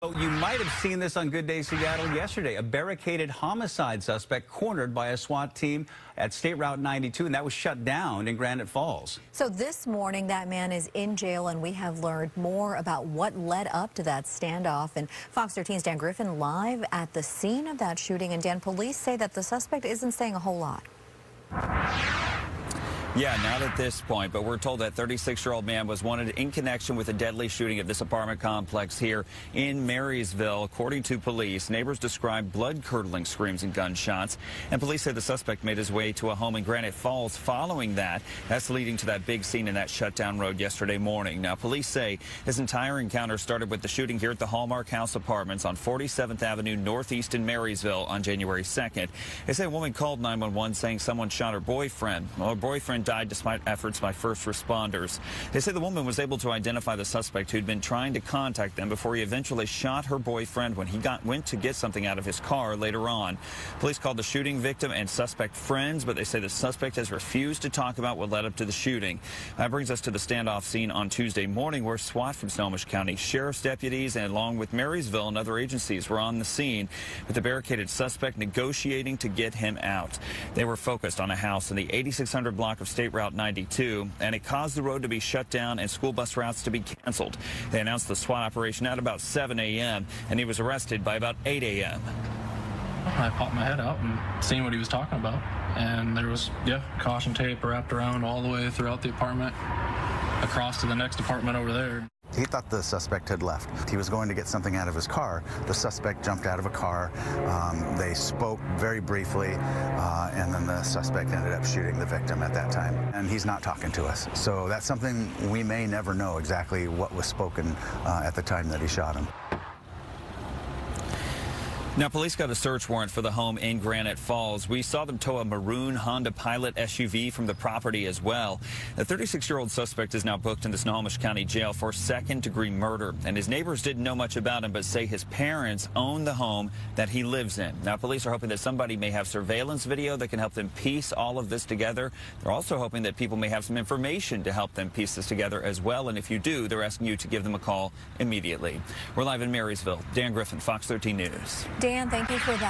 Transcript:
Oh, you might have seen this on Good Day Seattle yesterday. A barricaded homicide suspect cornered by a SWAT team at State Route 92, and that was shut down in Granite Falls. So this morning, that man is in jail, and we have learned more about what led up to that standoff. And Fox 13's Dan Griffin live at the scene of that shooting. And Dan, police say that the suspect isn't saying a whole lot. Yeah, not at this point, but we're told that 36-year-old man was wanted in connection with a deadly shooting at this apartment complex here in Marysville. According to police, neighbors described blood-curdling screams and gunshots, and police say the suspect made his way to a home in Granite Falls following that. That's leading to that big scene in that shutdown road yesterday morning. Now, police say his entire encounter started with the shooting here at the Hallmark House Apartments on 47th Avenue Northeast in Marysville on January 2nd. They say a woman called 911 saying someone shot her boyfriend. Well, her boyfriend died despite efforts by first responders. They say the woman was able to identify the suspect who'd been trying to contact them before he eventually shot her boyfriend when he went to get something out of his car later on. Police called the shooting victim and suspect friends, but they say the suspect has refused to talk about what led up to the shooting. That brings us to the standoff scene on Tuesday morning, where SWAT from Snohomish County, sheriff's deputies, and along with Marysville and other agencies were on the scene with the barricaded suspect negotiating to get him out. They were focused on a house in the 8600 block of State Route 92, and it caused the road to be shut down and school bus routes to be canceled. They announced the SWAT operation at about 7 a.m., and he was arrested by about 8 a.m. I popped my head out and seen what he was talking about, and there was, caution tape wrapped around all the way throughout the apartment, across to the next apartment over there. He thought the suspect had left. He was going to get something out of his car. The suspect jumped out of a car. They spoke very briefly, and then the suspect ended up shooting the victim at that time. And he's not talking to us. So that's something we may never know exactly what was spoken at the time that he shot him. Now, police got a search warrant for the home in Granite Falls. We saw them tow a maroon Honda Pilot SUV from the property as well. The 36-year-old suspect is now booked in the Snohomish County Jail for second-degree murder. And his neighbors didn't know much about him, but say his parents own the home that he lives in. Now, police are hoping that somebody may have surveillance video that can help them piece all of this together. They're also hoping that people may have some information to help them piece this together as well. And if you do, they're asking you to give them a call immediately. We're live in Marysville. Dan Griffin, Fox 13 News. Dan, thank you for that.